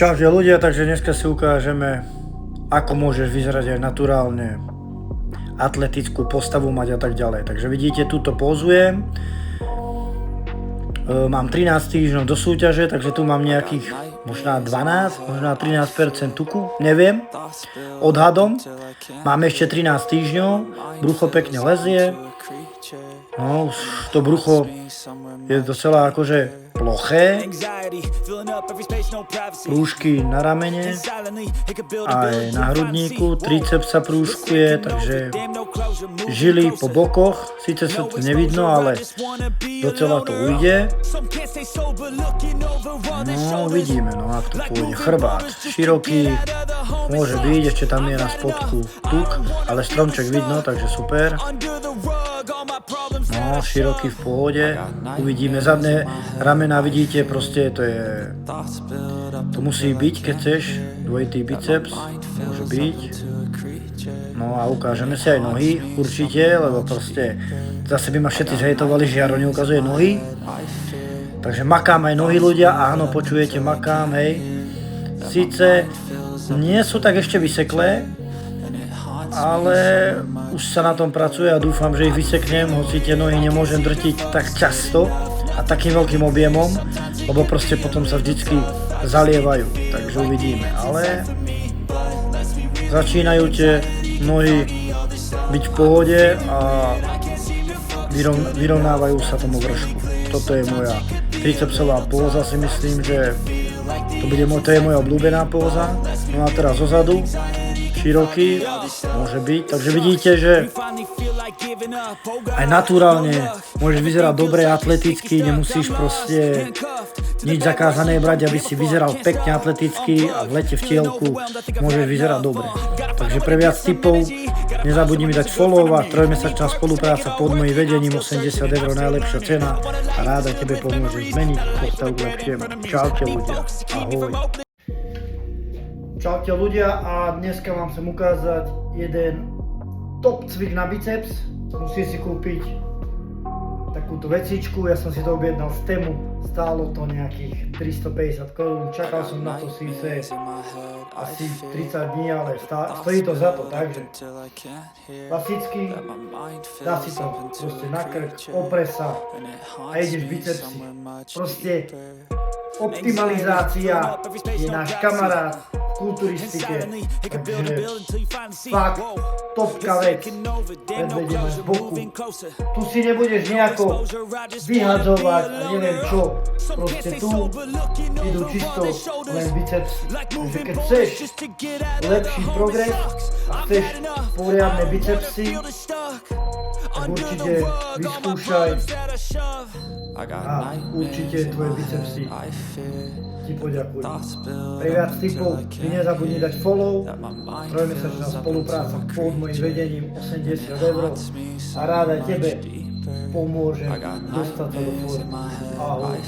Čaute ľudia, takže dneska si ukážeme, ako môžeš vyzerať aj naturálne, atletickú postavu mať a tak ďalej. Takže vidíte, tuto pozujem. Mám 13 týždňov do súťaže, takže tu mám nejakých možná 12, možná 13% tuku, neviem, odhadom. Mám ešte 13 týždňov, brucho pekne lezie. No, už to brucho je docela akože ploché. Prúžky na ramene, aj na hrudníku, triceps sa prúžkuje, takže žily po bokoch, síce sa to nevidno, ale docela to ujde. No, vidíme, no, ak to pôjde. Chrbát široký, môže byť, ešte tam je na spodku tuk, ale stromček vidno, takže super. No, široký v pohode, uvidíme. Zadné ramená vidíte, proste to musí byť, keď chceš, dvojitý biceps, môže byť. No a ukážeme si aj nohy, určite, lebo proste zase by ma všetci zhejtovali, že Jaro neukazuje nohy. Takže makám aj nohy ľudia, áno, počujete, makám, hej. Síce nie sú tak ešte vyseklé, ale už sa na tom pracuje a dúfam, že ich vyseknem, hoci tie nohy nemôžem drtiť tak často a takým veľkým objemom, lebo proste potom sa vždycky zalievajú, takže uvidíme, ale začínajú tie nohy byť v pohode a vyrovnávajú sa tomu vršku. Toto je moja tricepsová póza, si myslím, že to je moja obľúbená póza. No a teraz zozadu, široký, môže byť, takže vidíte, že aj naturálne môžeš vyzerať dobre, atleticky, nemusíš proste nič zakázané brať, aby si vyzeral pekne atleticky a v lete v tielku môžeš vyzerať dobre. Takže pre viac tipov nezabudni mi dať follow a trojmesačná spolupráca pod mojím vedením, 80 € najlepšia cena a ráda tebe pomôže zmeniť postavu k lepšiemu. Čaute ľudia, ahoj. Čaute ľudia a dneska vám chcem ukázať jeden top cvik na biceps. Musíš si kúpiť takúto vecičku, ja som si to objednal z Temu, stálo to nejakých 350 korún, čakal som na to síce asi 30 dní, ale stojí to za to, takže klasicky, dá si to proste na krk, opre sa a ideš bicepsy. Proste optimalizácia je náš kamarát kulturistike, takže fakt topka vec, predvedeme z boku. Tu si nebudeš nejako vyhadzovať a neviem čo, proste tu idú čisto len bicepsy. Takže keď chceš lepší progres a chceš poriadne bicepsy, tak určite vyskúšaj a určite tvoje bicepsy ti poďakujú. Pre viac tipov mi nezabudni dať follow, trojmesačná spolupráca pod mojím vedením, 80 € a ráda tebe pomôžem dostať sa do formy. Ahoj.